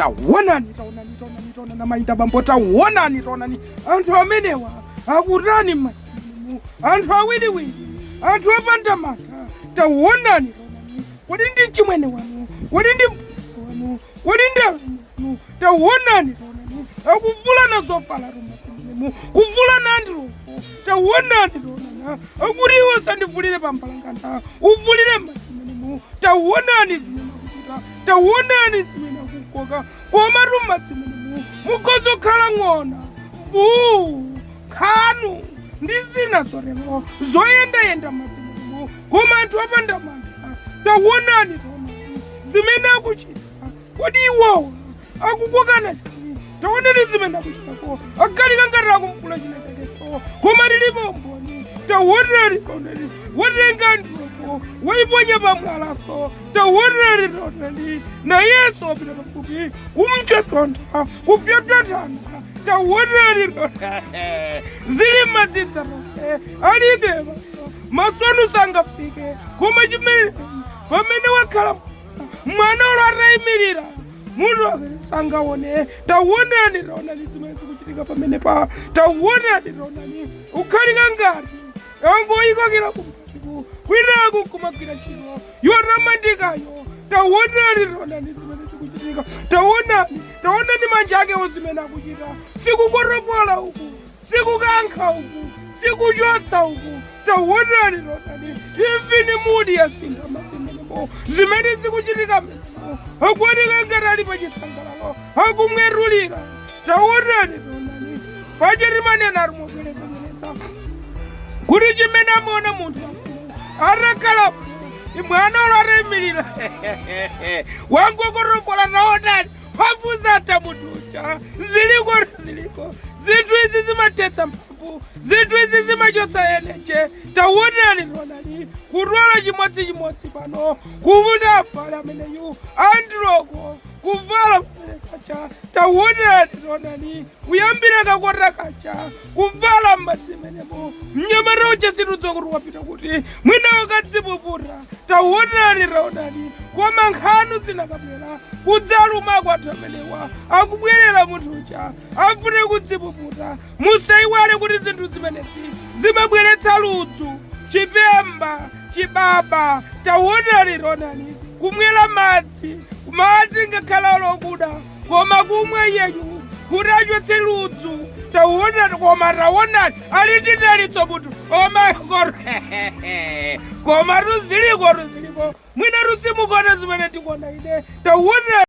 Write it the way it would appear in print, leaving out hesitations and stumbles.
taonani na maita bambo taonani anthu amenewa akutani m'madzimo anthu awiriwiri anthu opanda mantha taonani kodi ndi chimwene wanu kodi ndi mpulisi wanu kodi ndi wanu taonani akuvulana zovala m'madzimo kuvulana andiloko taonani akuti iwo sandivulire pambalanganda uvulire m'madzimo taonani zimene akuchita taonani zimene akukoka koma m'madzimo mukozokhala ng'ona khanu ndi zina zorero zoyendayenda m'madzimo koma anthu opanda mantha taonani zimene akuchita kodi iwowa akukokana chani taonani zimene akuchitako agalika ngati akumpula chinatekeso koma lilipo mboni taonani watenga ndiloko waiponya pamwalaso taonani nayenso wapita pafupi kumchetontha kupyapyatana taonani zili madzidza ronse alibe masonu sangafike koma chimene pamene wakhala mwana ulo atayimirira munthu sangaone taonani zimene zikuchitika pamene pa taonani ukhalika ngati angoyikokera kumatiku kwinaku kumagwira ntchito yotamandikayo taonani zimene zikuchitika taonani manja akewo zimene akuchita sikukoropola uku sikukankha uku sikuchotsa uku taonani imvini mudi yasinda mazimenemo zimene zikuchitika menemo akuoneka ngati ali pachisangalalo akumwerulira taonani pachitimanena arimobwerezabwereza kuti chimene amaona munthu atakhala mwana ulo atayimirira wangokoropola taonani wavuzata munthu uja ziliko zinthu izi zimatetsa mphamvu zinthu izi zimachotsa eneche taonani kutwala chimodzimodzi pano kuvuta avala ameneyu andiloko kuvala kacha taonani kuyambira kakota kacha kuvala m'madzimenemo mnyamata uja zinthu kuti wapita kuti mwina wakadzipupura taonani koma nkhanu zinakabwera kudzaluma kwathu amenewa akubwerera munthu uja afune kudzipupura musayiwale kuti zinthu zimenezi zimabweretsa ludzu chipemba chibaba taonani kumwera madzi ngakhala olokuda koma kumwe iyeyu kuti achotse ludzu taonani koma taonani ali ndi dalitso munthu omayokoro koma ruziliko mwina rusimukona zimene ndikuona ine taonani